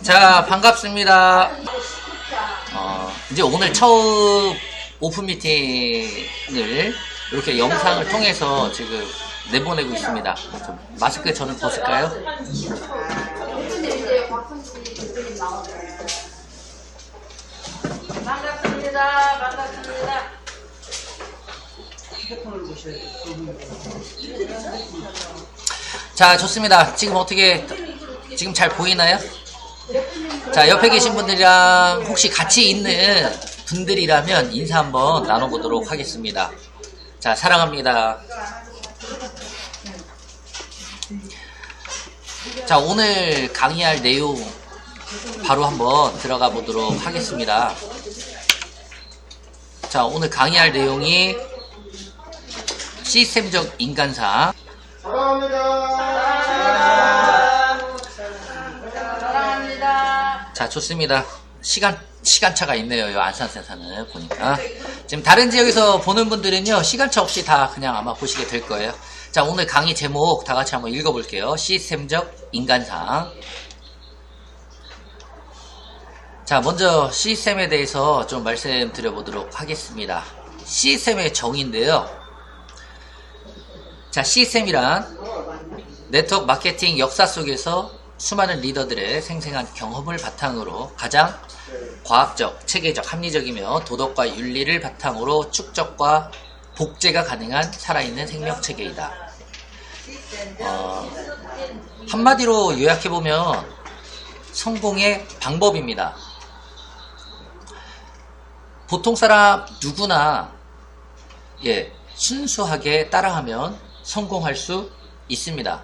자, 반갑습니다. 이제 오늘 처음 오픈 미팅을 이렇게 영상을 통해서 지금 내보내고 있습니다. 마스크 저는 벗을까요? 반갑습니다. 반갑습니다. 자, 좋습니다. 지금 어떻게, 지금 잘 보이나요? 자, 옆에 계신 분들이랑 혹시 같이 있는 분들이라면 인사 한번 나눠보도록 하겠습니다. 자, 사랑합니다. 자, 오늘 강의할 내용 바로 한번 들어가 보도록 하겠습니다. 자, 오늘 강의할 내용이 시스템적 인간상. 사랑합니다. 자, 좋습니다. 시간차가 있네요. 요 안산센터는 보니까. 지금 다른 지역에서 보는 분들은요, 시간차 없이 다 그냥 아마 보시게 될 거예요. 자, 오늘 강의 제목 다 같이 한번 읽어볼게요. 시스템적 인간상. 자, 먼저 시스템에 대해서 좀 말씀드려보도록 하겠습니다. 시스템의 정의인데요. 자, 시스템이란 네트워크 마케팅 역사 속에서 수많은 리더들의 생생한 경험을 바탕으로 가장 과학적, 체계적, 합리적이며 도덕과 윤리를 바탕으로 축적과 복제가 가능한 살아있는 생명체계이다. 한마디로 요약해보면 성공의 방법입니다. 보통 사람 누구나 순수하게 따라하면 성공할 수 있습니다.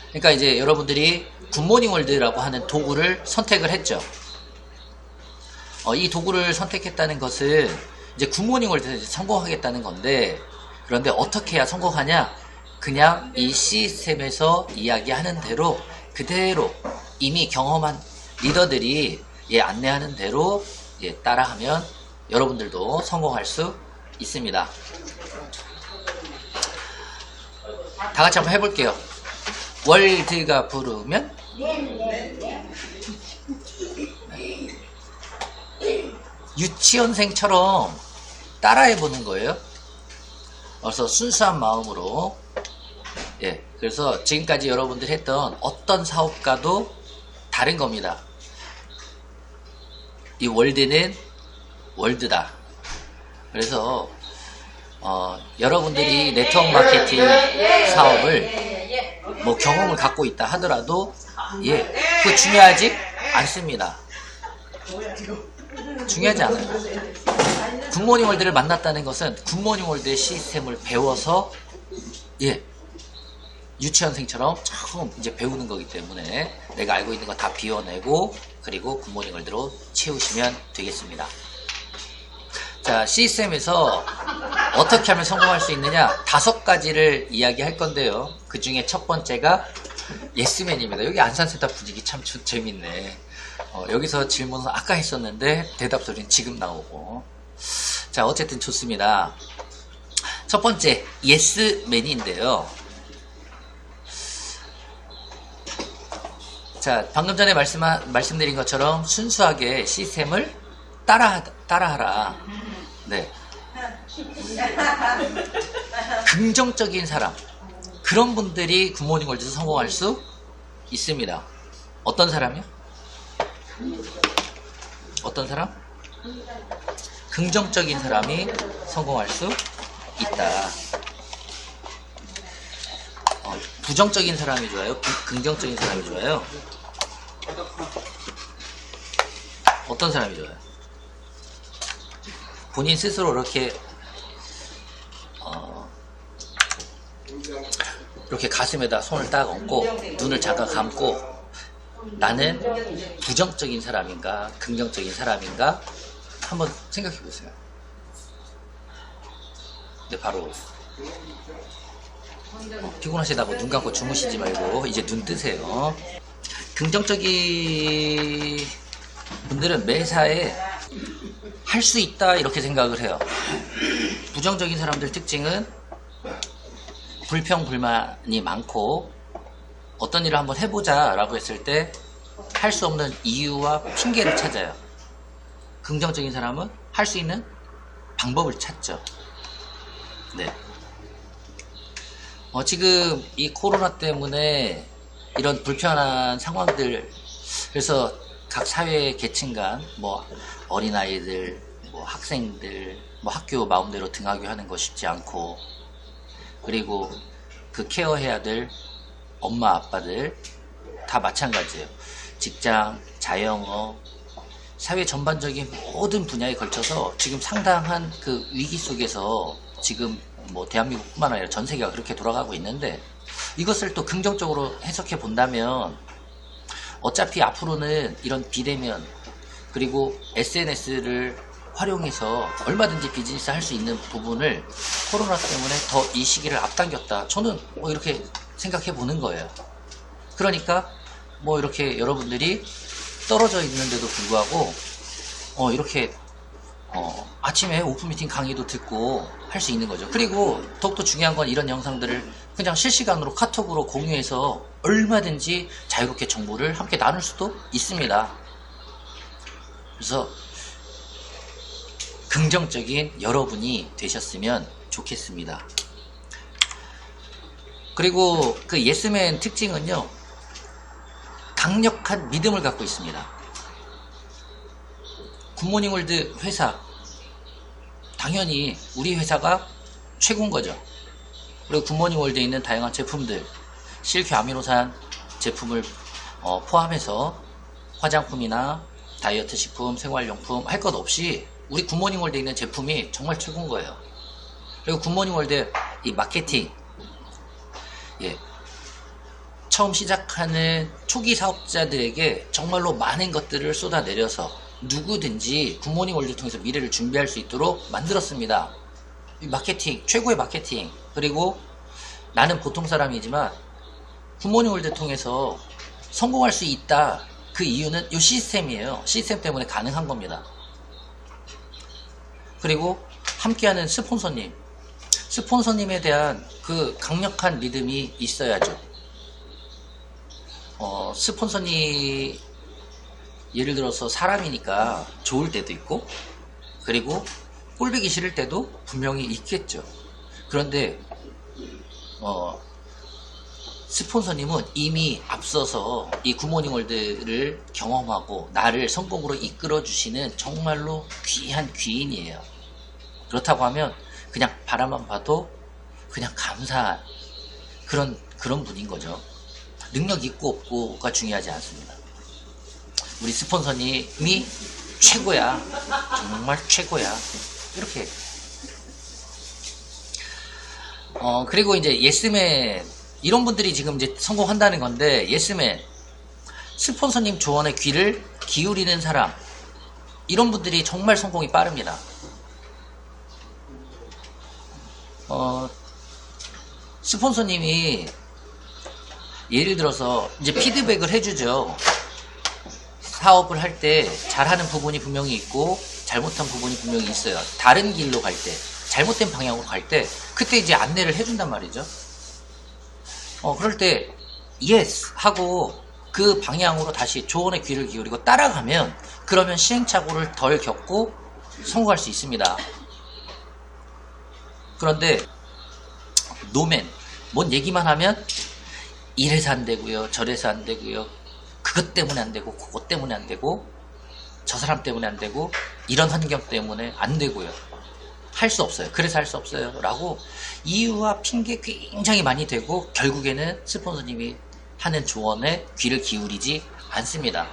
그러니까 이제 여러분들이 굿모닝 월드라고 하는 도구를 선택을 했죠. 이 도구를 선택했다는 것은 이제 굿모닝 월드에서 성공하겠다는 건데, 그런데 어떻게 해야 성공하냐? 그냥 이 시스템에서 이야기하는 대로 그대로 이미 경험한 리더들이 안내하는 대로 따라하면 여러분들도 성공할 수 있습니다. 다 같이 한번 해볼게요. 월드가 부르면 유치원생처럼 따라해보는 거예요. 그래서 순수한 마음으로 그래서 지금까지 여러분들 했던 어떤 사업가도 다른 겁니다. 이 월드는 월드다. 그래서 여러분들이 네트워크 마케팅 사업을 뭐 경험을 갖고 있다 하더라도 그거 중요하지 않습니다. 중요하지 않아요. 굿모닝 월드를 만났다는 것은 굿모닝 월드의 시스템을 배워서 유치원생처럼 처음 이제 배우는 거기 때문에 내가 알고 있는 거 다 비워내고 그리고 굿모닝 월드로 채우시면 되겠습니다. 자, 시스템에서 어떻게 하면 성공할 수 있느냐? 5가지를 이야기할 건데요. 그 중에 첫 번째가 예스맨입니다. 여기 안산센터 분위기 참 재밌네. 여기서 질문은 아까 했었는데 대답 소리는 지금 나오고. 자, 어쨌든 좋습니다. 첫 번째, 예스맨인데요. 자, 방금 전에 말씀드린 것처럼 순수하게 시스템을 따라하라. 네. 긍정적인 사람. 그런 분들이 굿모닝 월드에서 성공할 수 있습니다. 어떤 사람이요? 어떤 사람? 긍정적인 사람이 성공할 수 있다. 부정적인 사람이 좋아요? 긍정적인 사람이 좋아요? 어떤 사람이 좋아요? 본인 스스로 이렇게 가슴에다 손을 딱 얹고 눈을 잠깐 감고 나는 부정적인 사람인가 긍정적인 사람인가 한번 생각해 보세요. 네, 바로 피곤하시다고 눈 감고 주무시지 말고 이제 눈 뜨세요. 긍정적인 분들은 매사에 할 수 있다 이렇게 생각을 해요. 부정적인 사람들 특징은 불평불만이 많고 어떤 일을 한번 해보자 라고 했을 때 할 수 없는 이유와 핑계를 찾아요. 긍정적인 사람은 할 수 있는 방법을 찾죠. 네. 지금 이 코로나 때문에 이런 불편한 상황들, 그래서 각 사회 계층 간 뭐 어린아이들, 뭐 학생들, 뭐 학교 마음대로 등하교 하는 거 쉽지 않고, 그리고 그 케어해야 될 엄마 아빠들 다 마찬가지예요. 직장, 자영업, 사회 전반적인 모든 분야에 걸쳐서 지금 상당한 그 위기 속에서 지금 뭐 대한민국뿐만 아니라 전 세계가 그렇게 돌아가고 있는데, 이것을 또 긍정적으로 해석해 본다면 어차피 앞으로는 이런 비대면 그리고 SNS를 활용해서 얼마든지 비즈니스 할 수 있는 부분을 코로나 때문에 더 이 시기를 앞당겼다. 저는 뭐 이렇게 생각해 보는 거예요. 그러니까 뭐 이렇게 여러분들이 떨어져 있는데도 불구하고 이렇게 아침에 오픈미팅 강의도 듣고 할 수 있는 거죠. 그리고 더욱더 중요한 건 이런 영상들을 그냥 실시간으로 카톡으로 공유해서 얼마든지 자유롭게 정보를 함께 나눌 수도 있습니다. 그래서 긍정적인 여러분이 되셨으면 좋겠습니다. 그리고 그 예스맨 특징은요, 강력한 믿음을 갖고 있습니다. 굿모닝월드 회사, 당연히 우리 회사가 최고인 거죠. 그리고 굿모닝월드에 있는 다양한 제품들, 실큐 아미노산 제품을 포함해서 화장품이나 다이어트 식품, 생활용품 할 것 없이 우리 굿모닝월드에 있는 제품이 정말 최고인 거예요. 그리고 굿모닝월드 이 마케팅, 처음 시작하는 초기 사업자들에게 정말로 많은 것들을 쏟아내려서 누구든지 굿모닝월드 통해서 미래를 준비할 수 있도록 만들었습니다. 이 마케팅, 최고의 마케팅. 그리고 나는 보통 사람이지만 굿모닝월드 통해서 성공할 수 있다. 그 이유는 이 시스템이에요. 시스템 때문에 가능한 겁니다. 그리고 함께하는 스폰서님, 스폰서님에 대한 그 강력한 믿음이 있어야죠. 스폰서님, 예를 들어서 사람이니까 좋을 때도 있고, 그리고 꼴보기 싫을 때도 분명히 있겠죠. 그런데 스폰서님은 이미 앞서서 이 굿모닝월드를 경험하고 나를 성공으로 이끌어 주시는 정말로 귀한 귀인이에요. 그렇다고 하면 그냥 바라만 봐도 그냥 감사한 그런 분인 거죠. 능력 있고 없고가 중요하지 않습니다. 우리 스폰서님이 최고야. 정말 최고야. 이렇게. 그리고 이제 예스맨, 이런 분들이 지금 이제 성공한다는 건데, 예스맨, 스폰서님 조언에 귀를 기울이는 사람, 이런 분들이 정말 성공이 빠릅니다. 스폰서님이 예를 들어서 이제 피드백을 해주죠. 사업을 할 때 잘하는 부분이 분명히 있고 잘못한 부분이 분명히 있어요. 다른 길로 갈 때, 잘못된 방향으로 갈 때, 그때 이제 안내를 해준단 말이죠. 그럴 때 yes 하고 그 방향으로 다시 조언의 귀를 기울이고 따라가면, 그러면 시행착오를 덜 겪고 성공할 수 있습니다. 그런데 노맨, 뭔 얘기만 하면 이래서 안 되고요, 저래서 안 되고요, 그것 때문에 안 되고, 그것 때문에 안 되고, 저 사람 때문에 안 되고, 이런 환경 때문에 안 되고요, 할 수 없어요, 그래서 할 수 없어요 라고 이유와 핑계 굉장히 많이 대고 결국에는 스폰서님이 하는 조언에 귀를 기울이지 않습니다.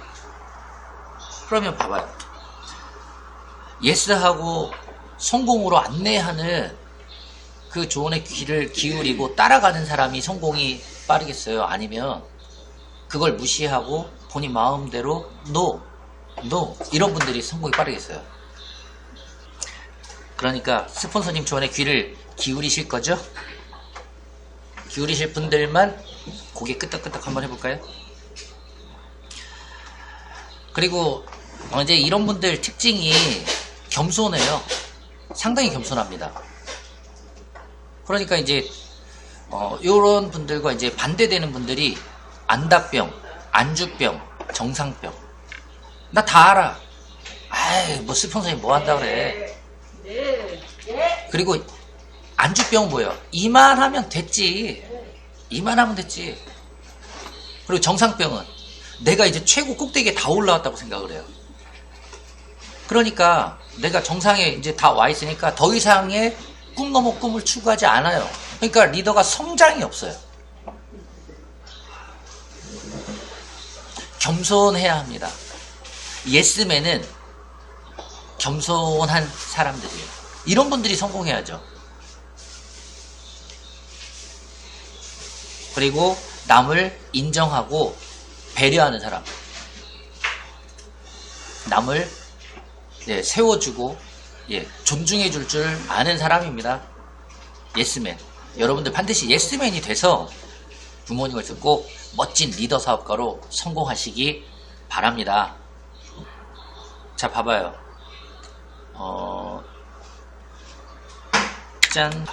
그러면 봐봐요. 예스하고 성공으로 안내하는 그 조언에 귀를 기울이고 따라가는 사람이 성공이 빠르겠어요? 아니면 그걸 무시하고 본인 마음대로 no 이런 분들이 성공이 빠르겠어요? 그러니까 스폰서님 조언에 귀를 기울이실 거죠? 기울이실 분들만 고개 끄덕끄덕 한번 해볼까요? 그리고 이제 이런 분들 특징이 겸손해요. 상당히 겸손합니다. 그러니까 이제 이런 분들과 이제 반대되는 분들이 안다병, 안주병, 정상병. 나 다 알아. 아이, 뭐 스폰서님 뭐 한다 그래. 그리고 안주병은 뭐예요? 이만하면 됐지. 이만하면 됐지. 그리고 정상병은 내가 이제 최고 꼭대기에 다 올라왔다고 생각을 해요. 그러니까 내가 정상에 이제 다 와 있으니까 더 이상의 꿈 넘어 꿈을 추구하지 않아요. 그러니까 리더가 성장이 없어요. 겸손해야 합니다. 예스맨은 겸손한 사람들이에요. 이런 분들이 성공해야죠. 그리고 남을 인정하고 배려하는 사람. 남을 세워주고 존중해 줄 줄 아는 사람입니다. 예스맨. 여러분들 반드시 예스맨이 돼서 부모님을 듣고 멋진 리더 사업가로 성공하시기 바랍니다. 자, 봐봐요. 짠.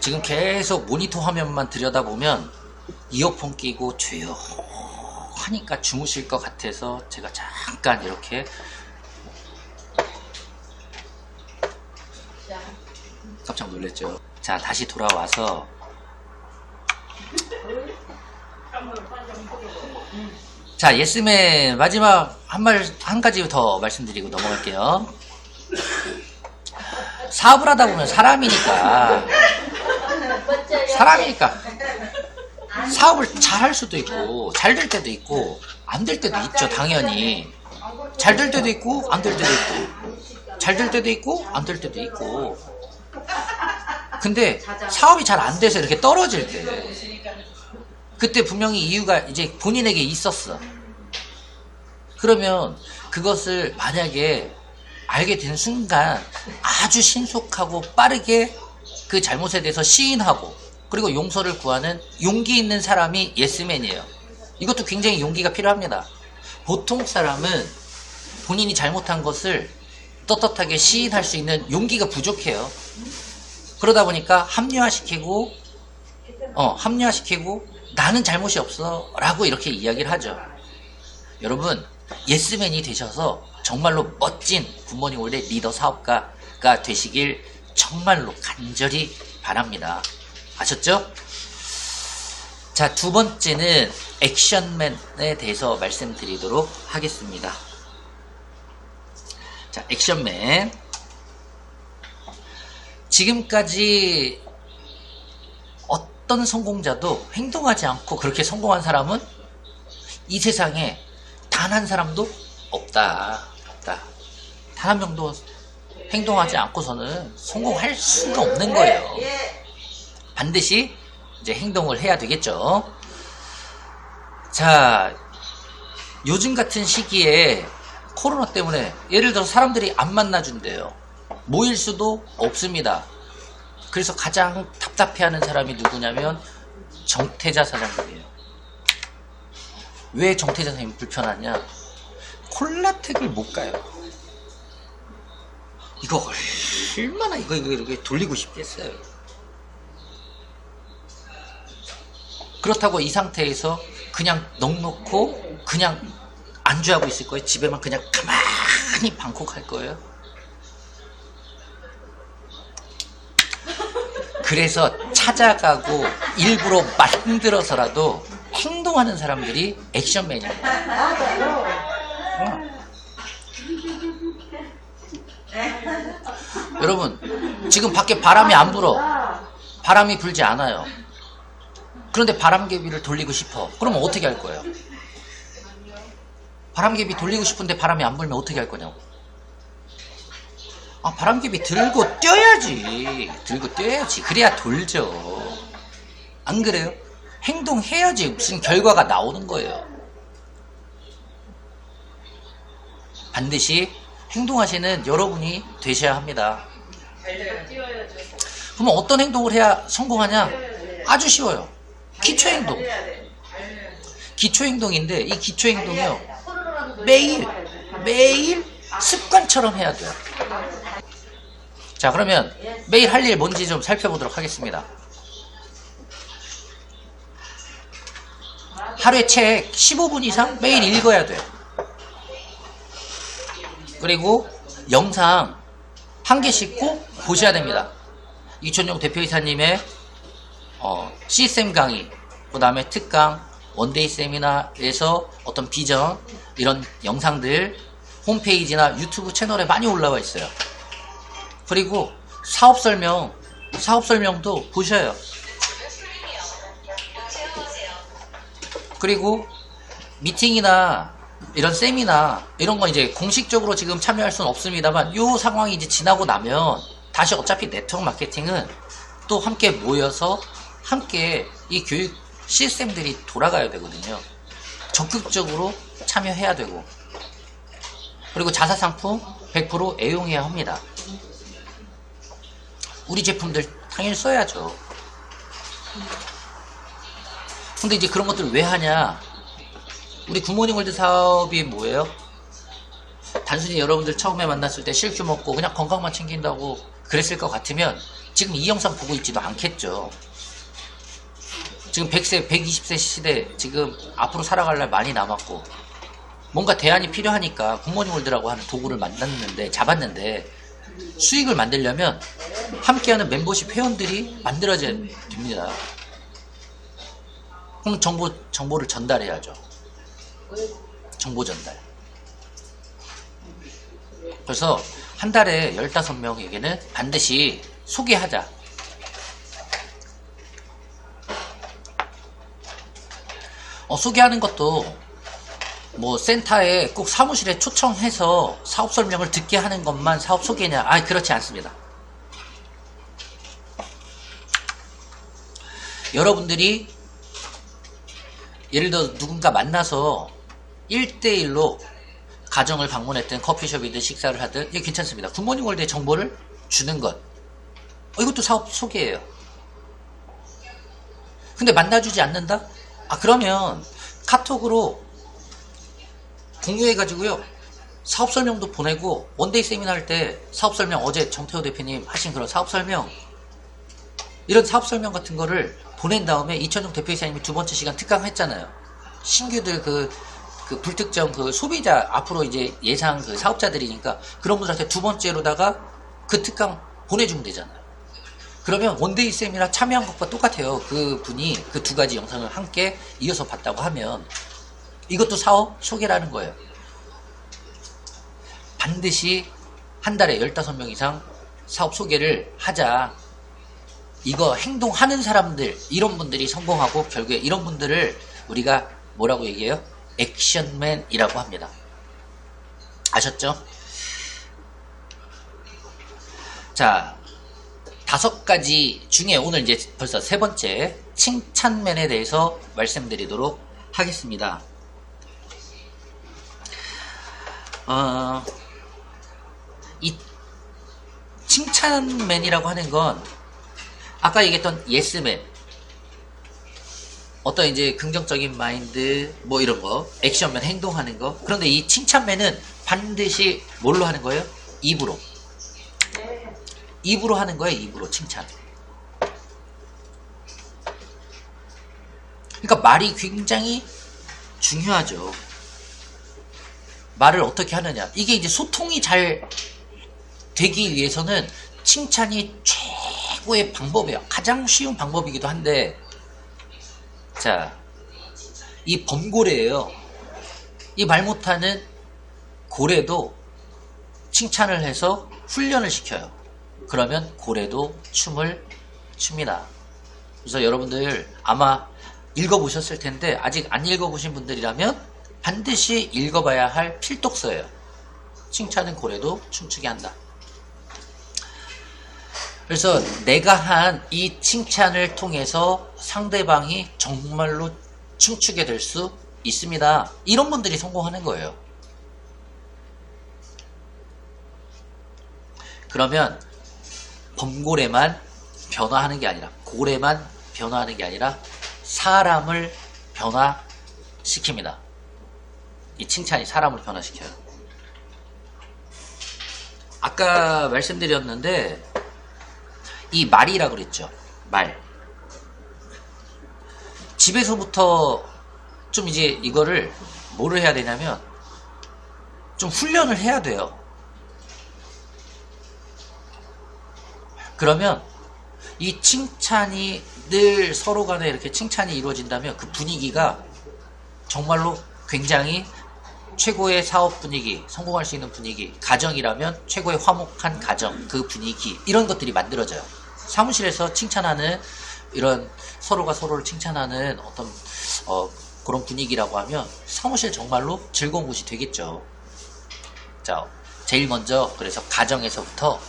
지금 계속 모니터 화면만 들여다보면 이어폰 끼고 조용하니까 주무실 것 같아서 제가 잠깐 이렇게 깜짝 놀랐죠. 자, 다시 돌아와서 자, 예스맨 마지막 한 가지 더 말씀드리고 넘어갈게요. 사업을 하다 보면 사람이니까 사업을 잘 할 수도 있고 잘 될 때도 있고 안 될 때도 있죠. 당연히 잘 될 때도 있고 안 될 때도 있고 잘 될 때도 있고 안 될 때도 있고. 근데 사업이 잘 안 돼서 이렇게 떨어질 때 그때 분명히 이유가 이제 본인에게 있었어. 그러면 그것을 만약에 알게 된 순간 아주 신속하고 빠르게 그 잘못에 대해서 시인하고 그리고 용서를 구하는 용기 있는 사람이 예스맨이에요. 이것도 굉장히 용기가 필요합니다. 보통 사람은 본인이 잘못한 것을 떳떳하게 시인할 수 있는 용기가 부족해요. 그러다 보니까 합리화시키고 나는 잘못이 없어 라고 이렇게 이야기를 하죠. 여러분, 예스맨이 되셔서 정말로 멋진 굿모닝 올레 리더 사업가가 되시길 정말로 간절히 바랍니다. 아셨죠? 자, 두 번째는 액션맨에 대해서 말씀드리도록 하겠습니다. 자, 액션맨. 지금까지 어떤 성공자도 행동하지 않고 그렇게 성공한 사람은 이 세상에 단 한 사람도 없다. 단 한 명도 행동하지 않고서는 성공할 수가 없는 거예요. 반드시 이제 행동을 해야 되겠죠. 자, 요즘 같은 시기에 코로나 때문에 예를 들어 사람들이 안 만나준대요. 모일 수도 없습니다. 그래서 가장 답답해하는 사람이 누구냐면 정태자 사장님이에요. 왜 정태자 사장님이 불편하냐? 콜라텍을 못 가요. 이거 얼마나 이거 돌리고 싶겠어요. 그렇다고 이 상태에서 그냥 넉넉고 그냥 안주하고 있을 거예요? 집에만 그냥 가만히 방콕할 거예요? 그래서 찾아가고 일부러 만들어서라도 행동하는 사람들이 액션맨이에요. 여러분, 지금 밖에 바람이 안 불어. 바람이 불지 않아요. 그런데 바람개비를 돌리고 싶어. 그러면 어떻게 할 거예요? 바람개비 돌리고 싶은데 바람이 안 불면 어떻게 할 거냐고. 아, 바람개비 들고 뛰어야지. 들고 뛰어야지. 그래야 돌죠. 안 그래요? 행동해야지 무슨 결과가 나오는 거예요. 반드시 행동하시는 여러분이 되셔야 합니다. 그러면 어떤 행동을 해야 성공하냐? 아주 쉬워요. 기초행동. 기초행동인데 이 기초행동이요, 매일 습관처럼 해야 돼요. 자, 그러면 매일 할 일 뭔지 좀 살펴보도록 하겠습니다. 하루에 책 15분 이상 매일 읽어야 돼요. 그리고 영상 한 개씩 꼭 보셔야 됩니다. 이촌용 대표이사님의 CSM 강의, 그 다음에 특강, 원데이 세미나에서 어떤 비전, 이런 영상들 홈페이지나 유튜브 채널에 많이 올라와 있어요. 그리고 사업 설명도 보셔요. 그리고 미팅이나 이런 세미나 이런 건 이제 공식적으로 지금 참여할 수는 없습니다만, 이 상황이 이제 지나고 나면 다시 어차피 네트워크 마케팅은 또 함께 모여서 함께 이 교육 시스템들이 돌아가야 되거든요. 적극적으로 참여해야 되고, 그리고 자사 상품 100% 애용해야 합니다. 우리 제품들 당연히 써야죠. 근데 이제 그런 것들을 왜 하냐? 우리 굿모닝 월드 사업이 뭐예요? 단순히 여러분들 처음에 만났을 때 실주 먹고 그냥 건강만 챙긴다고 그랬을 것 같으면 지금 이 영상 보고 있지도 않겠죠. 지금 100세, 120세 시대, 지금 앞으로 살아갈 날 많이 남았고, 뭔가 대안이 필요하니까 굿모닝 월드라고 하는 도구를 잡았는데, 수익을 만들려면 함께하는 멤버십 회원들이 만들어져야 됩니다. 그럼 정보를 전달해야죠. 정보 전달. 그래서 한 달에 15명에게는 반드시 소개하자. 소개하는 것도 뭐 센터에 꼭 사무실에 초청해서 사업 설명을 듣게 하는 것만 사업 소개냐? 그렇지 않습니다. 여러분들이 예를 들어 누군가 만나서 1대1로 가정을 방문했든 커피숍이든 식사를 하든 이게 괜찮습니다. 굿모닝 월드의 정보를 주는 것, 이것도 사업 소개예요. 근데 만나주지 않는다? 그러면 카톡으로 공유해가지고요, 사업 설명도 보내고, 원데이 세미나 할 때 사업 설명, 어제 정태호 대표님 하신 그런 사업 설명, 이런 사업 설명 같은 거를 보낸 다음에 이천용 대표이사님이 두 번째 시간 특강 했잖아요. 신규들 그 불특정 소비자, 앞으로 이제 예상 사업자들이니까 그런 분들한테 두 번째로다가 그 특강 보내주면 되잖아요. 그러면 원데이 세미나 참여한 것과 똑같아요. 그 분이 그 두 가지 영상을 함께 이어서 봤다고 하면 이것도 사업 소개라는 거예요. 반드시 한 달에 15명 이상 사업 소개를 하자. 이거 행동하는 사람들, 이런 분들이 성공하고 결국에 이런 분들을 우리가 뭐라고 얘기해요? 액션맨이라고 합니다. 아셨죠? 자, 5가지 중에 오늘 이제 벌써 3번째 칭찬맨에 대해서 말씀드리도록 하겠습니다. 이 칭찬맨이라고 하는 건 아까 얘기했던 예스맨, 어떤 이제 긍정적인 마인드, 뭐 이런 거, 액션맨, 행동하는 거. 그런데 이 칭찬맨은 반드시 뭘로 하는 거예요? 입으로. 입으로 하는 거예요. 입으로 칭찬. 그러니까 말이 굉장히 중요하죠. 말을 어떻게 하느냐. 이게 이제 소통이 잘 되기 위해서는 칭찬이 최고의 방법이에요. 가장 쉬운 방법이기도 한데, 자, 이 범고래예요. 이 말 못하는 고래도 칭찬을 해서 훈련을 시켜요. 그러면 고래도 춤을 춥니다. 그래서 여러분들 아마 읽어보셨을 텐데 아직 안 읽어보신 분들이라면 반드시 읽어봐야 할 필독서예요. 칭찬은 고래도 춤추게 한다. 그래서 내가 한 이 칭찬을 통해서 상대방이 정말로 춤추게 될 수 있습니다. 이런 분들이 성공하는 거예요. 그러면 범고래만 변화하는 게 아니라, 고래만 변화하는 게 아니라 사람을 변화시킵니다. 이 칭찬이 사람을 변화시켜요. 아까 말씀드렸는데 이 말이라 그랬죠. 말. 집에서부터 좀 이제 이거를 뭐를 해야 되냐면 좀 훈련을 해야 돼요. 그러면 이 칭찬이 늘 서로 간에 이렇게 칭찬이 이루어진다면 그 분위기가 정말로 굉장히 최고의 사업 분위기, 성공할 수 있는 분위기, 가정이라면 최고의 화목한 가정, 그 분위기, 이런 것들이 만들어져요. 사무실에서 칭찬하는 이런 서로가 서로를 칭찬하는 어떤 그런 분위기라고 하면 사무실 정말로 즐거운 곳이 되겠죠. 자, 제일 먼저 그래서 가정에서부터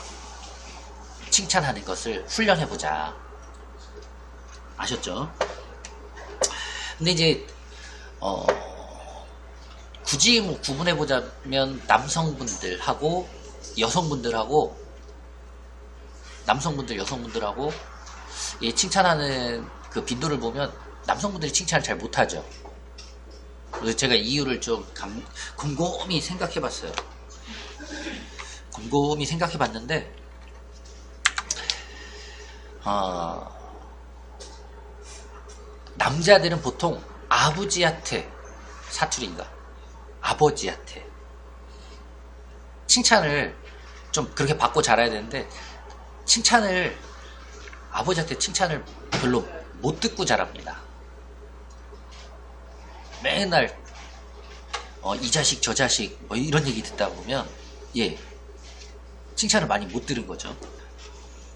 칭찬하는 것을 훈련해보자. 아셨죠? 근데 이제 굳이 뭐 구분해보자면 남성분들하고 여성분들하고 여성분들하고 이 칭찬하는 그 빈도를 보면 남성분들이 칭찬을 잘 못하죠. 그래서 제가 이유를 좀 곰곰이 생각해봤어요. 곰곰이 생각해봤는데 남자들은 보통 아버지한테 사투리인가 아버지한테 칭찬을 좀 그렇게 받고 자라야 되는데 아버지한테 칭찬을 별로 못 듣고 자랍니다. 맨날 이 자식 저 자식 뭐 이런 얘기 듣다 보면 칭찬을 많이 못 들은 거죠.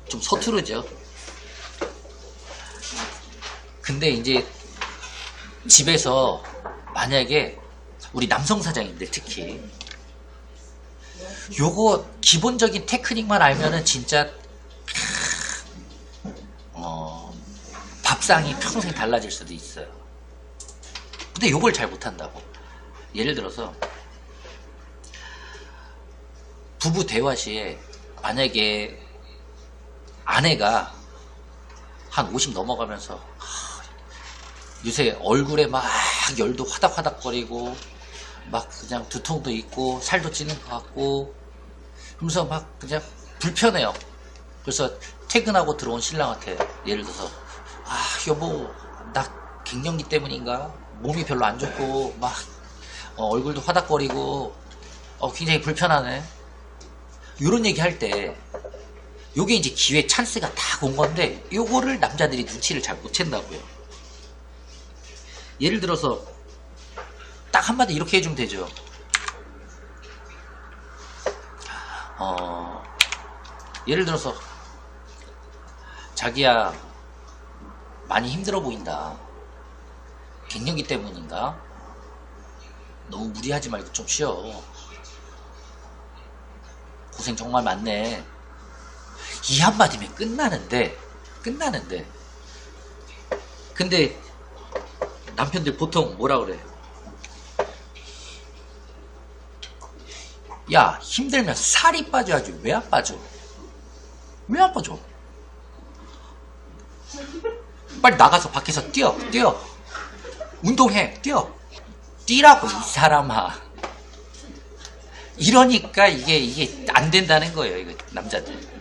좀 서투르죠. 근데 이제 집에서 만약에 우리 남성 사장님들 특히 요거 기본적인 테크닉만 알면은 진짜 밥상이 평생 달라질 수도 있어요. 근데 요걸 잘 못한다고. 예를 들어서 부부 대화 시에 만약에 아내가 한 50 넘어가면서 요새 얼굴에 막 열도 화닥화닥거리고 막 그냥 두통도 있고 살도 찌는 것 같고 그러면서 막 그냥 불편해요. 그래서 퇴근하고 들어온 신랑한테 예를 들어서 여보 나 갱년기 때문인가 몸이 별로 안 좋고 막 얼굴도 화닥거리고 굉장히 불편하네 요런 얘기 할 때 요게 이제 기회 찬스가 다 온 건데 요거를 남자들이 눈치를 잘 못 챈다고요. 예를 들어서 딱 한마디 이렇게 해주면 되죠. 예를 들어서 자기야 많이 힘들어 보인다. 갱년기 때문인가? 너무 무리하지 말고 좀 쉬어. 고생 정말 많네. 이 한마디면 끝나는데 근데 남편들 보통 뭐라 그래? 야 힘들면 살이 빠져야지 왜 안 빠져? 왜 안 빠져? 빨리 나가서 밖에서 뛰어 운동해 뛰라고 이 사람아. 이러니까 이게 안 된다는 거예요. 이거 남자들.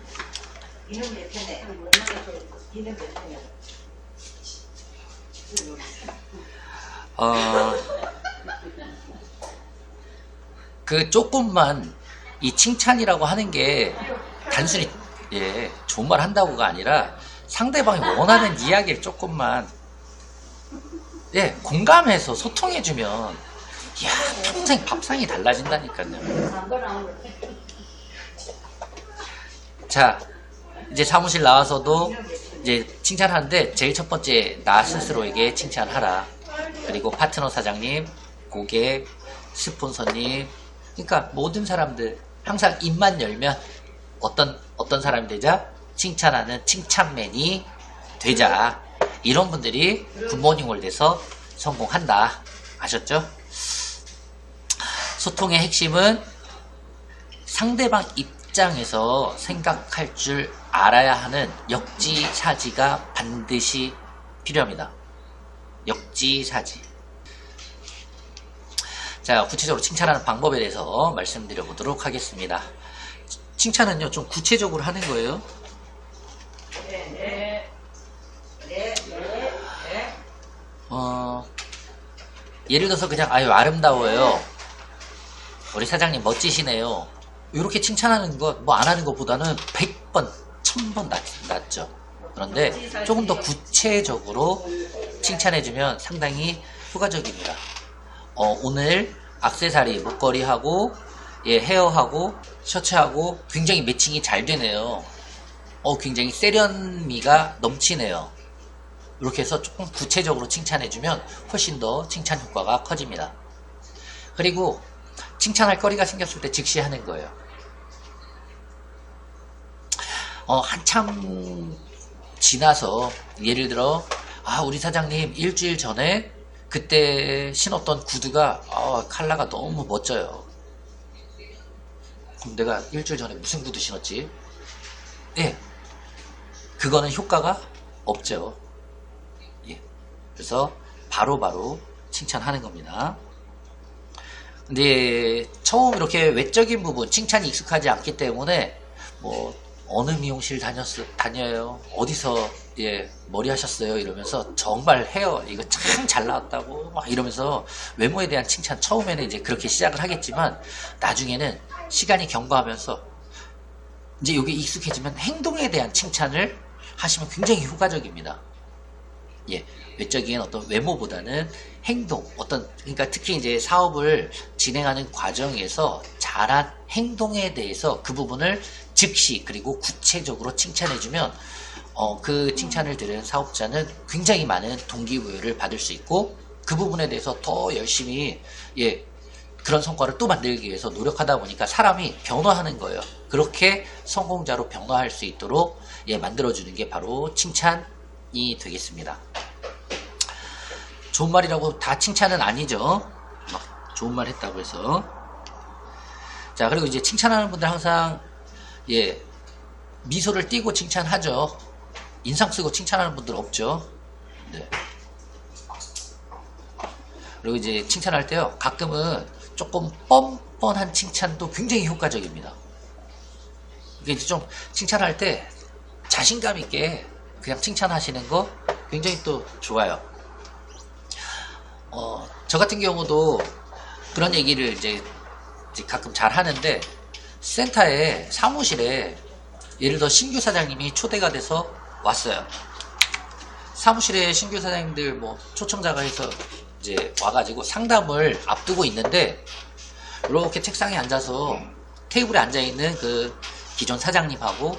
그 조금만 이 칭찬이라고 하는 게 단순히 좋은 말 한다고가 아니라 상대방이 원하는 이야기를 조금만 공감해서 소통해주면 평생 밥상이 달라진다니까요. 자 이제 사무실 나와서도 이제 칭찬하는데 제일 첫 번째 나 스스로에게 칭찬하라. 그리고 파트너 사장님, 고객, 스폰서님, 그러니까 모든 사람들 항상 입만 열면 어떤 사람이 되자? 칭찬하는 칭찬맨이 되자. 이런 분들이 굿모닝월드에서 성공한다. 아셨죠? 소통의 핵심은 상대방 입장에서 생각할 줄 알아야 하는 역지사지가 반드시 필요합니다. 역지사지. 자, 구체적으로 칭찬하는 방법에 대해서 말씀드려 보도록 하겠습니다. 칭찬은요, 좀 구체적으로 하는 거예요. 예를 들어서 그냥 아유 아름다워요. 우리 사장님 멋지시네요. 이렇게 칭찬하는 거 뭐 안 하는 것보다는 100번, 1000번 낫죠. 그런데 조금 더 구체적으로 칭찬해주면 상당히 효과적입니다. 오늘 액세서리, 목걸이하고 예, 헤어하고 셔츠하고 굉장히 매칭이 잘 되네요. 굉장히 세련미가 넘치네요. 이렇게 해서 조금 구체적으로 칭찬해주면 훨씬 더 칭찬 효과가 커집니다. 그리고 칭찬할 거리가 생겼을 때 즉시 하는 거예요. 한참 지나서 예를 들어 우리 사장님 일주일 전에 그때 신었던 구두가 컬러가 너무 멋져요. 그럼 내가 일주일 전에 무슨 구두 신었지? 예, 그거는 효과가 없죠. 예, 그래서 바로바로 칭찬하는 겁니다. 근데 처음 이렇게 외적인 부분 칭찬이 익숙하지 않기 때문에 뭐 어느 미용실 다녀요? 어디서 예 머리 하셨어요? 이러면서 정말 헤어 이거 참 잘 나왔다고 막 이러면서 외모에 대한 칭찬 처음에는 이제 그렇게 시작을 하겠지만 나중에는 시간이 경과하면서 이제 여기 익숙해지면 행동에 대한 칭찬을 하시면 굉장히 효과적입니다. 예, 외적인 어떤 외모보다는 행동, 그러니까 특히 이제 사업을 진행하는 과정에서 잘한 행동에 대해서 그 부분을 즉시 그리고 구체적으로 칭찬해주면 그 칭찬을 들은 사업자는 굉장히 많은 동기부여를 받을 수 있고 그 부분에 대해서 더 열심히 예, 그런 성과를 또 만들기 위해서 노력하다 보니까 사람이 변화하는 거예요. 그렇게 성공자로 변화할 수 있도록 예, 만들어주는 게 바로 칭찬이 되겠습니다. 좋은 말이라고 다 칭찬은 아니죠. 막 좋은 말 했다고 해서. 자, 그리고 이제 칭찬하는 분들 항상 예, 미소를 띠고 칭찬하죠. 인상 쓰고 칭찬하는 분들 없죠. 네. 그리고 이제 칭찬할 때요, 가끔은 조금 뻔뻔한 칭찬도 굉장히 효과적입니다. 이게 이제 좀 칭찬할 때 자신감 있게 그냥 칭찬하시는 거 굉장히 또 좋아요. 저 같은 경우도 그런 얘기를 이제 가끔 잘 하는데, 센터에 사무실에 예를 들어 신규 사장님이 초대가 돼서 왔어요. 사무실에 신규 사장님들 뭐 초청자가 해서 이제 와가지고 상담을 앞두고 있는데, 이렇게 책상에 앉아서 테이블에 앉아있는 그 기존 사장님하고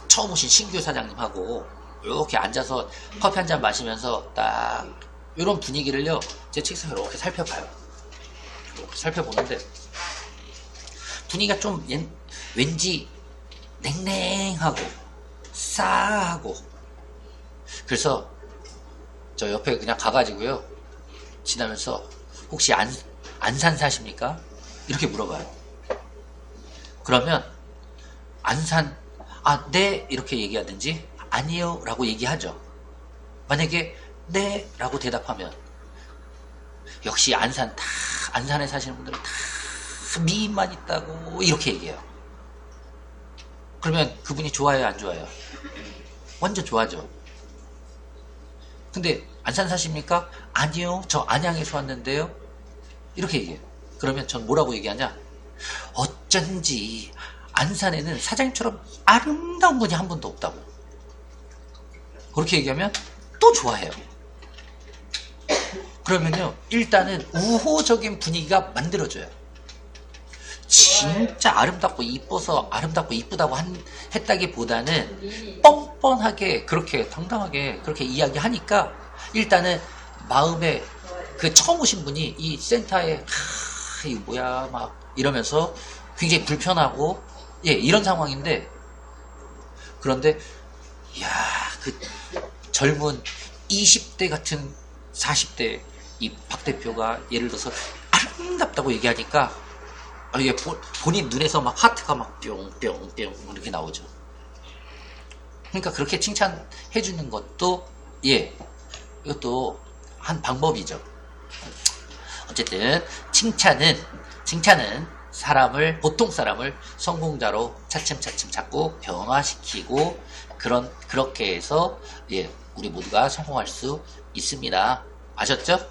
처음 오신 신규 사장님하고 이렇게 앉아서 커피 한잔 마시면서 딱 이런 분위기를요, 제 책상을 이렇게 살펴봐요. 이렇게 살펴보는데 분위기가 좀 왠지 냉랭하고 싸하고, 그래서 저 옆에 그냥 가가지고요, 지나면서 혹시 안산 사십니까? 이렇게 물어봐요. 그러면 안산, 네 이렇게 얘기하든지 아니요 라고 얘기하죠. 만약에 네 라고 대답하면 역시 안산에 사시는 분들은 다 미인만 있다고 이렇게 얘기해요. 그러면 그분이 좋아요, 안 좋아요? 완전 좋아하죠. 근데 안산 사십니까? 아니요, 저 안양에서 왔는데요, 이렇게 얘기해요. 그러면 전 뭐라고 얘기하냐? 어쩐지 안산에는 사장님처럼 아름다운 분이 한 분도 없다고. 그렇게 얘기하면 또 좋아해요. 그러면요, 일단은 우호적인 분위기가 만들어져요. 진짜 아름답고 이뻐서 아름답고 이쁘다고 했다기보다는 뻔뻔하게 그렇게 당당하게 그렇게 이야기하니까 일단은 마음에 그 처음 오신 분이 이 센터에 이거 뭐야 막 이러면서 굉장히 불편하고 예, 이런 상황인데, 그런데 이야, 그 젊은 20대 같은 40대 이 박 대표가 예를 들어서 아름답다고 얘기하니까 이게 본인 눈에서 막 하트가 막 뿅뿅뿅 이렇게 나오죠. 그러니까 그렇게 칭찬해 주는 것도 예, 이것도 한 방법이죠. 어쨌든 칭찬은 보통 사람을 성공자로 차츰차츰 자꾸 변화시키고 그렇게 해서 예, 우리 모두가 성공할 수 있습니다. 아셨죠?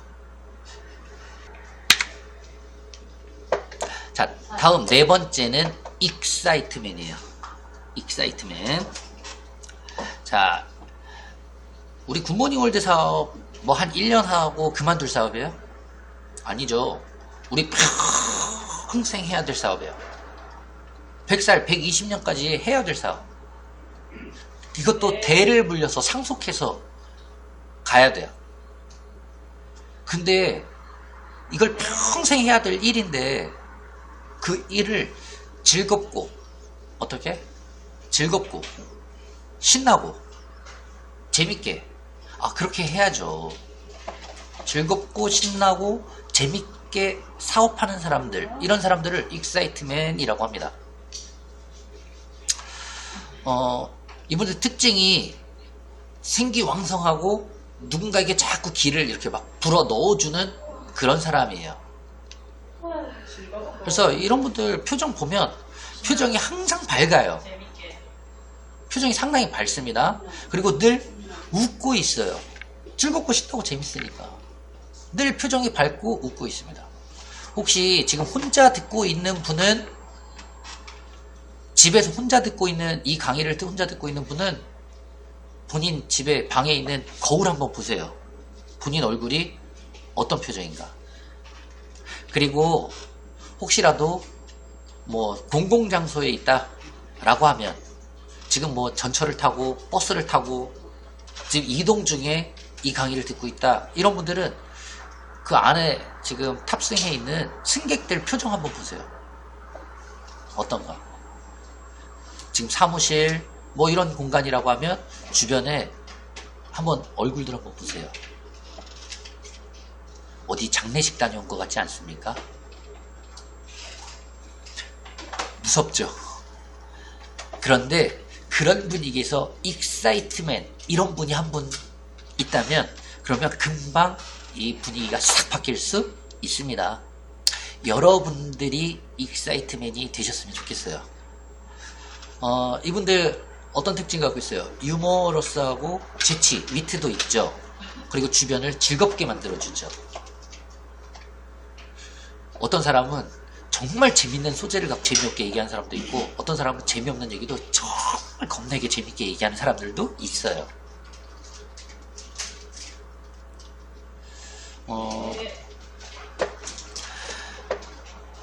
자, 다음 네 번째는 익사이트맨이에요. 익사이트맨. 자, 우리 굿모닝 월드 사업 뭐 한 1년 하고 그만둘 사업이에요? 아니죠. 우리 평생 해야 될 사업이에요. 100살, 120년까지 해야 될 사업. 이것도 대를 물려서 상속해서 가야 돼요. 근데 이걸 평생 해야 될 일인데 그 일을 즐겁고 어떻게? 즐겁고 신나고 재밌게 그렇게 해야죠. 즐겁고 신나고 재밌게 사업하는 사람들, 이런 사람들을 익사이트맨이라고 합니다. 이분들 특징이 생기왕성하고 누군가에게 자꾸 기를 이렇게 막 불어 넣어주는 그런 사람이에요. 그래서 이런 분들 표정 보면 표정이 항상 밝아요. 표정이 상당히 밝습니다. 그리고 늘 웃고 있어요. 즐겁고 신나고 재밌으니까 늘 표정이 밝고 웃고 있습니다. 혹시 지금 혼자 듣고 있는 분은, 집에서 혼자 듣고 있는, 이 강의를 혼자 듣고 있는 분은 본인 집에 방에 있는 거울 한번 보세요. 본인 얼굴이 어떤 표정인가. 그리고 혹시라도 뭐 공공장소에 있다 라고 하면, 지금 뭐 전철을 타고 버스를 타고 지금 이동 중에 이 강의를 듣고 있다, 이런 분들은 그 안에 지금 탑승해 있는 승객들 표정 한번 보세요. 어떤가? 지금 사무실 뭐 이런 공간이라고 하면 주변에 한번 얼굴들 한번 보세요. 어디 장례식 다녀온 것 같지 않습니까? 무섭죠? 그런데 그런 분위기에서 익사이트맨, 이런 분이 한 분 있다면 그러면 금방 이 분위기가 싹 바뀔 수 있습니다. 여러분들이 익사이트맨이 되셨으면 좋겠어요. 이분들 어떤 특징 갖고 있어요? 유머러스하고 재치, 위트도 있죠. 그리고 주변을 즐겁게 만들어주죠. 어떤 사람은 정말 재밌는 소재를 갖고 재미없게 얘기하는 사람도 있고, 어떤 사람은 재미없는 얘기도 정말 겁나게 재밌게 얘기하는 사람들도 있어요.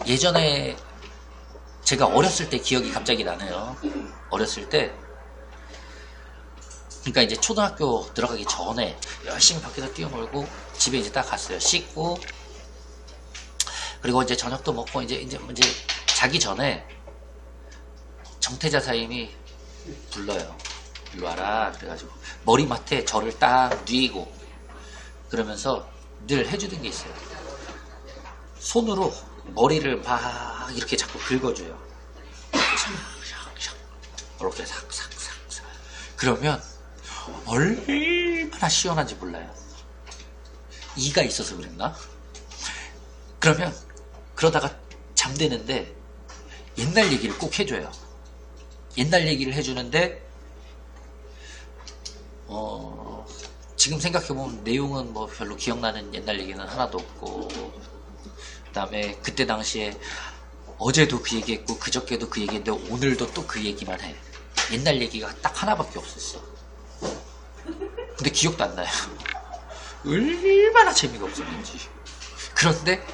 예전에 제가 어렸을 때 기억이 갑자기 나네요. 어렸을 때, 그러니까 이제 초등학교 들어가기 전에 열심히 밖에서 뛰어놀고 집에 이제 딱 갔어요. 씻고, 그리고 이제 저녁도 먹고 이제 자기 전에 정태자 사임이 불러요. 일로 와라. 그래가지고 머리맡에 저를 딱 뉘고 그러면서 늘 해주는 게 있어요. 손으로 머리를 막 이렇게 자꾸 긁어줘요. 이렇게 삭삭삭삭. 그러면 얼마나 시원한지 몰라요. 이가 있어서 그랬나? 그러면 그러다가 잠드는데 옛날 얘기를 꼭 해줘요. 옛날 얘기를 해주는데 지금 생각해보면 내용은 뭐 별로 기억나는 옛날 얘기는 하나도 없고, 그 다음에 그때 당시에 어제도 그 얘기했고 그저께도 그 얘기했는데 오늘도 또 그 얘기만 해. 옛날 얘기가 딱 하나밖에 없었어. 근데 기억도 안 나요. 얼마나 재미가 없었는지. 그런데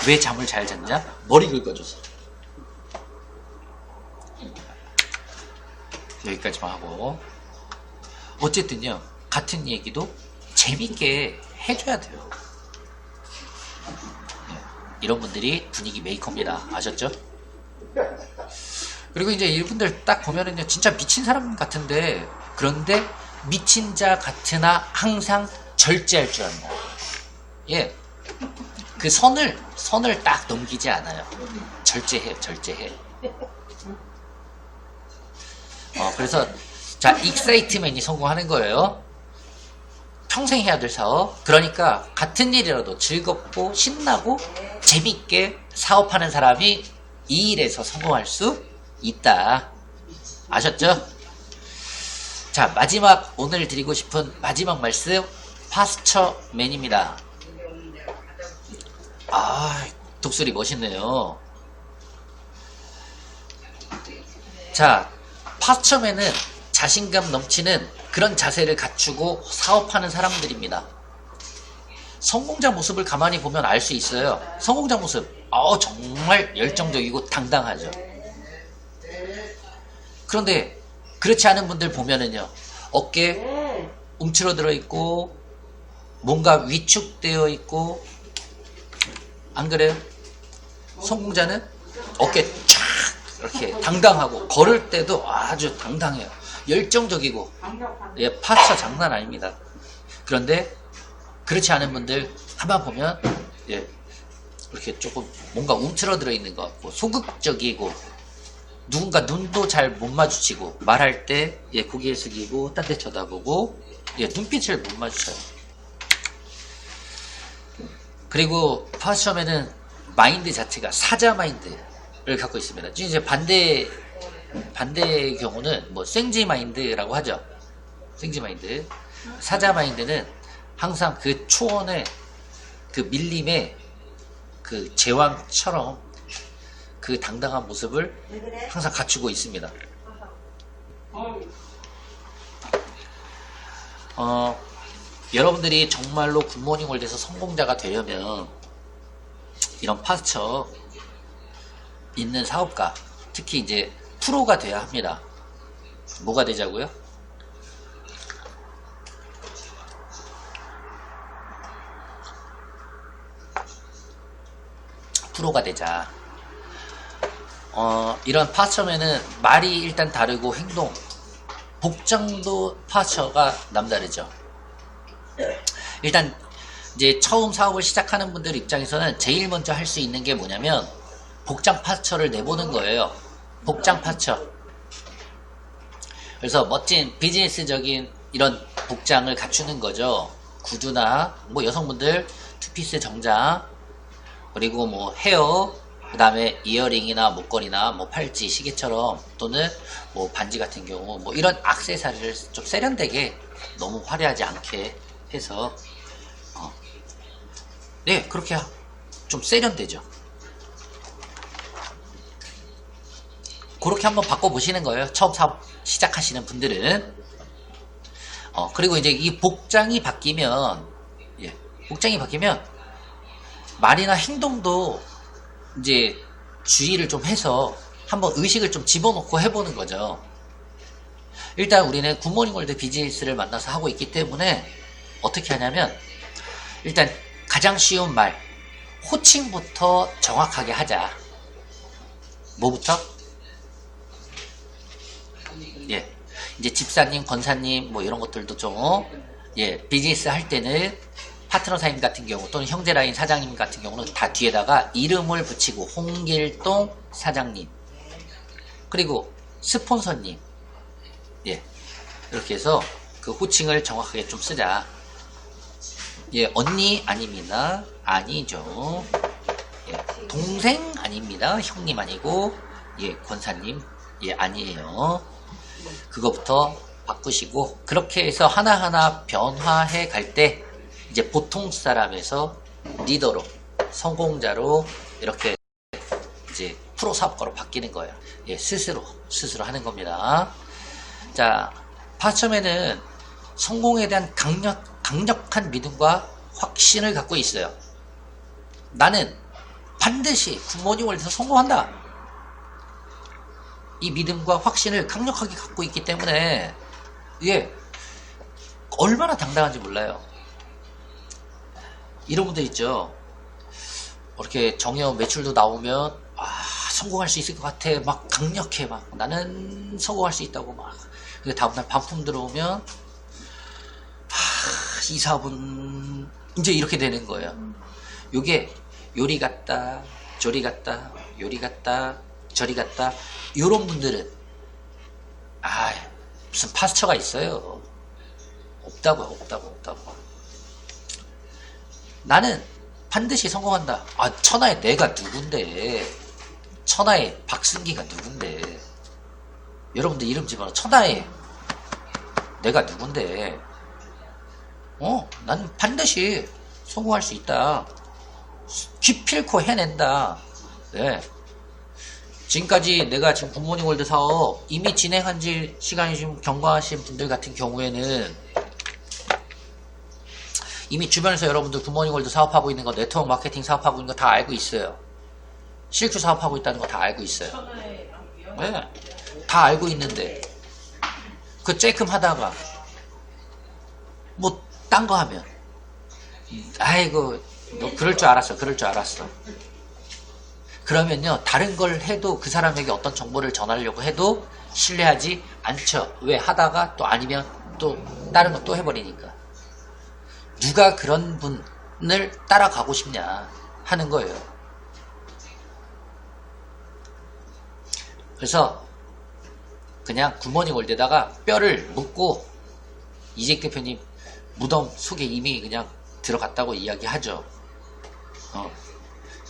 왜 잠을 잘 잤냐? 머리 긁어줘서. 여기까지만 하고, 어쨌든요, 같은 얘기도 재밌게 해줘야 돼요. 이런 분들이 분위기 메이커입니다. 아셨죠? 그리고 이제 이분들 딱 보면은요, 진짜 미친 사람 같은데, 그런데 미친 자 같으나 항상 절제할 줄 압니다. 예. 그 선을 딱 넘기지 않아요. 절제해. 그래서, 자, 익사이트맨이 성공하는 거예요. 평생 해야 될 사업. 그러니까, 같은 일이라도 즐겁고, 신나고, 재밌게 사업하는 사람이 이 일에서 성공할 수 있다. 아셨죠? 자, 마지막 오늘 드리고 싶은 마지막 말씀 파스처맨입니다. 아, 독수리 멋있네요. 자, 파스처맨은 자신감 넘치는 그런 자세를 갖추고 사업하는 사람들입니다. 성공자 모습을 가만히 보면 알 수 있어요. 성공자 모습, 정말 열정적이고 당당하죠. 그런데 그렇지 않은 분들 보면은요, 어깨 움츠러들어 있고 뭔가 위축되어 있고, 안 그래요? 성공자는 어깨 쫙 이렇게 당당하고 걸을 때도 아주 당당해요. 열정적이고, 예, 파스처 장난 아닙니다. 그런데 그렇지 않은 분들 한번 보면, 예, 이렇게 조금 뭔가 움츠러들어 있는 것 같고 소극적이고, 누군가 눈도 잘 못 마주치고, 말할 때 예, 고개 숙이고 딴 데 쳐다보고, 예, 눈빛을 못 마주쳐요. 그리고 파스처맨은 마인드 자체가 사자 마인드를 갖고 있습니다. 이제 반대의 경우는 뭐 생지 마인드라고 하죠. 생지 마인드. 사자 마인드는 항상 그 초원의 그 밀림의 그 제왕처럼 그 당당한 모습을 항상 갖추고 있습니다. 여러분들이 정말로 굿모닝 월드에서 성공자가 되려면 이런 파스처 있는 사업가, 특히 이제 프로가 돼야 합니다. 뭐가 되자고요? 프로가 되자. 이런 파스처맨은 말이 일단 다르고 행동, 복장도 파스처가 남다르죠. 일단 이제 처음 사업을 시작하는 분들 입장에서는 제일 먼저 할 수 있는 게 뭐냐면 복장 파스처를 내보는 거예요. 복장 파스처. 그래서 멋진 비즈니스적인 이런 복장을 갖추는 거죠. 구두나 뭐 여성분들 투피스 정장, 그리고 뭐 헤어, 그 다음에 이어링이나 목걸이나 뭐 팔찌, 시계처럼, 또는 뭐 반지 같은 경우 뭐 이런 액세서리를 좀 세련되게, 너무 화려하지 않게 해서 네, 그렇게 좀 세련되죠. 그렇게 한번 바꿔보시는 거예요. 처음 사업 시작하시는 분들은. 그리고 이제 이 복장이 바뀌면, 예, 복장이 바뀌면 말이나 행동도 이제 주의를 좀 해서 한번 의식을 좀 집어넣고 해보는 거죠. 일단 우리는 굿모닝 월드 비즈니스를 만나서 하고 있기 때문에 어떻게 하냐면, 일단 가장 쉬운 말, 호칭부터 정확하게 하자. 뭐부터? 예, 이제 집사님, 권사님 뭐 이런 것들도 좀, 예, 비즈니스 할 때는 파트너 사장님 같은 경우, 또는 형제라인 사장님 같은 경우는 다 뒤에다가 이름을 붙이고, 홍길동 사장님, 그리고 스폰서님, 예, 이렇게 해서 그 호칭을 정확하게 좀 쓰자. 예, 언니 아닙니다. 아니죠. 예, 동생 아닙니다. 형님 아니고, 예, 권사님, 예, 아니에요. 그거부터 바꾸시고, 그렇게 해서 하나하나 변화해 갈 때 이제 보통 사람에서 리더로, 성공자로 이렇게 이제 프로 사업가로 바뀌는 거예요. 예, 스스로 하는 겁니다. 자, 파스처맨은 성공에 대한 강력한 믿음과 확신을 갖고 있어요. 나는 반드시 굿모닝 월드에서 성공한다. 이 믿음과 확신을 강력하게 갖고 있기 때문에 이게 얼마나 당당한지 몰라요. 이런 분들 있죠. 이렇게 정형 매출도 나오면 성공할 수 있을 것 같아. 막 강력해. 막 나는 성공할 수 있다고 막. 근데 다음날 반품 들어오면 이 사업은 이제 이렇게 되는 거예요. 요게 요리 같다, 조리 같다, 요리 같다, 저리 같다. 요런 분들은 무슨 파스처가 있어요. 없다고요. 없다고. 나는 반드시 성공한다. 천하에 내가 누군데. 천하의 박승기가 누군데? 여러분들 이름 집어넣어. 천하의 내가 누군데? 나는 반드시 성공할 수 있다. 기필코 해낸다. 네. 지금까지 내가 지금 굿모닝 월드 사업 이미 진행한 지 시간이 좀 경과하신 분들 같은 경우에는 이미 주변에서 여러분들 굿모닝 월드 사업하고 있는 거, 네트워크 마케팅 사업하고 있는 거 다 알고 있어요. 실크 사업하고 있다는 거 다 알고 있어요. 네. 다 알고 있는데 그 쬐끔 하다가 뭐 딴 거 하면 아이고 너 그럴 줄 알았어. 그러면요 다른 걸 해도 그 사람에게 어떤 정보를 전하려고 해도 신뢰하지 않죠. 왜? 하다가 또 아니면 또 다른 거 또 해버리니까. 누가 그런 분을 따라가고 싶냐 하는 거예요. 그래서 그냥 굿모닝 월드에다가 뼈를 묻고 이재익 대표님 무덤 속에 이미 그냥 들어갔다고 이야기하죠.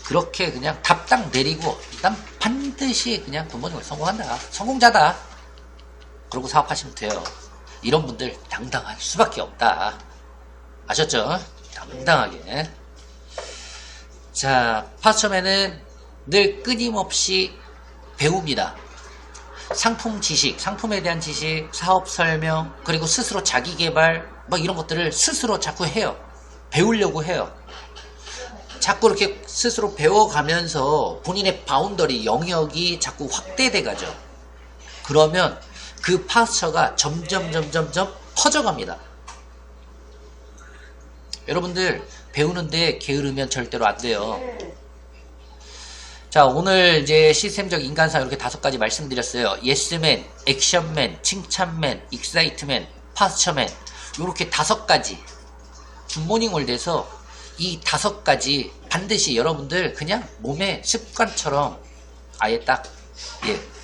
그렇게 그냥 답딱 내리고 난 반드시 그냥 굿모닝 월드 성공한다. 성공자다. 그러고 사업하시면 돼요. 이런 분들 당당할 수밖에 없다. 아셨죠? 당당하게. 자, 파스처맨은 늘 끊임없이 배웁니다. 상품 지식, 상품에 대한 지식, 사업 설명, 그리고 스스로 자기 개발, 막 이런 것들을 스스로 자꾸 해요. 배우려고 해요. 자꾸 이렇게 스스로 배워가면서 본인의 바운더리, 영역이 자꾸 확대돼 가죠. 그러면 그 파스처가 점점 커져갑니다. 여러분들 배우는데 게으르면 절대로 안 돼요. 자, 오늘 이제 시스템적 인간사 이렇게 5가지 말씀드렸어요. 예스맨, 액션맨, 칭찬맨, 익사이트맨, 파스처맨 이렇게 5가지 굿모닝 월드에서 이 5가지 반드시 여러분들 그냥 몸의 습관처럼 아예 딱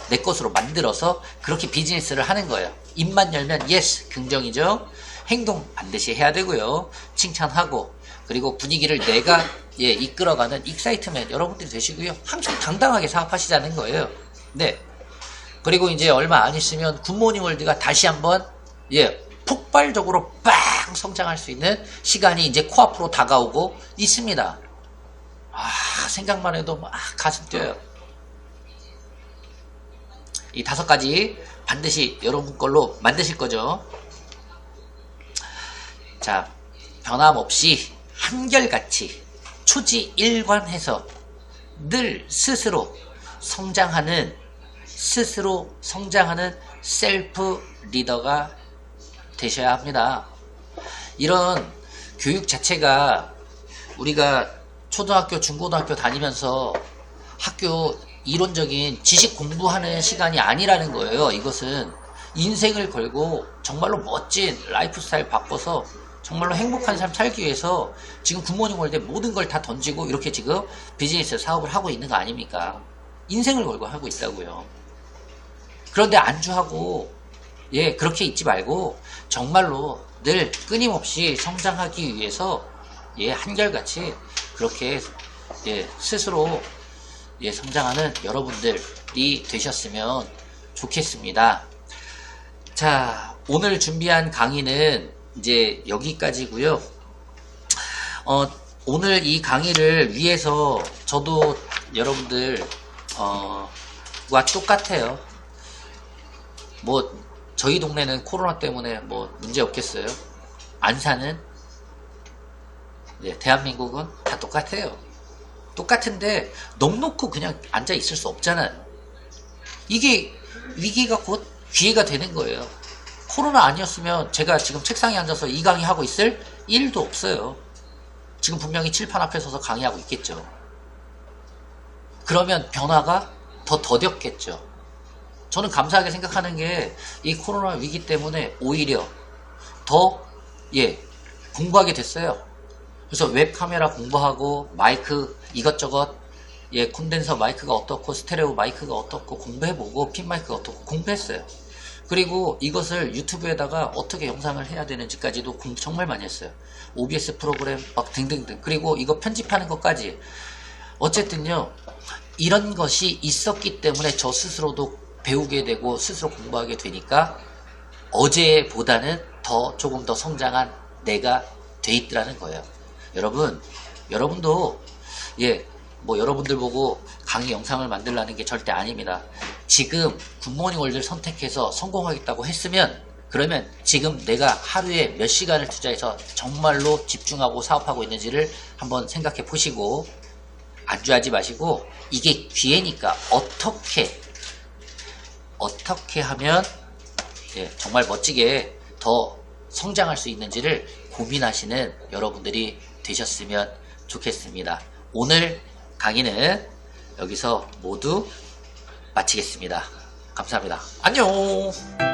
내 것으로 만들어서 그렇게 비즈니스를 하는 거예요. 입만 열면 예스 긍정이죠. 행동 반드시 해야 되고요. 칭찬하고 그리고 분위기를 내가 이끌어가는 익사이트맨 여러분들이 되시고요. 항상 당당하게 사업하시자는 거예요. 네. 그리고 이제 얼마 안 있으면 굿모닝 월드가 다시 한번 폭발적으로 빵 성장할 수 있는 시간이 이제 코앞으로 다가오고 있습니다. 생각만 해도 막 가슴 뛰어요. 이 5가지 반드시 여러분 걸로 만드실 거죠. 자, 변함없이 한결같이 초지일관해서 늘 스스로 성장하는 셀프 리더가 되셔야 합니다. 이런 교육 자체가 우리가 초등학교, 중고등학교 다니면서 학교 이론적인 지식 공부하는 시간이 아니라는 거예요. 이것은 인생을 걸고 정말로 멋진 라이프 스타일 바꿔서 정말로 행복한 삶 살기 위해서 지금 굿모닝 월드에 모든 걸 다 던지고 이렇게 지금 비즈니스 사업을 하고 있는 거 아닙니까? 인생을 걸고 하고 있다고요. 그런데 안주하고 그렇게 있지 말고 정말로 늘 끊임없이 성장하기 위해서 한결같이 그렇게 스스로 성장하는 여러분들이 되셨으면 좋겠습니다. 자, 오늘 준비한 강의는 이제 여기까지고요. 오늘 이 강의를 위해서 저도 여러분들 와 똑같아요. 뭐 저희 동네는 코로나 때문에 뭐 문제 없겠어요? 안 사는 대한민국은 다 똑같아요. 똑같은데 넉넉히 그냥 앉아 있을 수 없잖아요. 이게 위기가 곧 기회가 되는 거예요. 코로나 아니었으면 제가 지금 책상에 앉아서 이 강의 하고 있을 일도 없어요. 지금 분명히 칠판 앞에 서서 강의하고 있겠죠. 그러면 변화가 더 더뎠겠죠. 저는 감사하게 생각하는 게 이 코로나 위기 때문에 오히려 더 공부하게 됐어요. 그래서 웹카메라 공부하고 마이크 이것저것 콘덴서 마이크가 어떻고 스테레오 마이크가 어떻고 공부해보고 핀 마이크가 어떻고 공부했어요. 그리고 이것을 유튜브에다가 어떻게 영상을 해야 되는지까지도 공부 정말 많이 했어요. OBS 프로그램 막 등등등. 그리고 이거 편집하는 것까지. 어쨌든요 이런 것이 있었기 때문에 저 스스로도 배우게 되고 스스로 공부하게 되니까 어제보다는 조금 더 성장한 내가 돼 있더라는 거예요. 여러분도 뭐 여러분들 보고 강의 영상을 만들라는 게 절대 아닙니다. 지금 굿모닝 월드를 선택해서 성공하겠다고 했으면 그러면 지금 내가 하루에 몇 시간을 투자해서 정말로 집중하고 사업하고 있는지를 한번 생각해 보시고 안주하지 마시고 이게 기회니까 어떻게 하면 정말 멋지게 더 성장할 수 있는지를 고민하시는 여러분들이 되셨으면 좋겠습니다. 오늘 강의는 여기서 모두 마치겠습니다. 감사합니다. 안녕.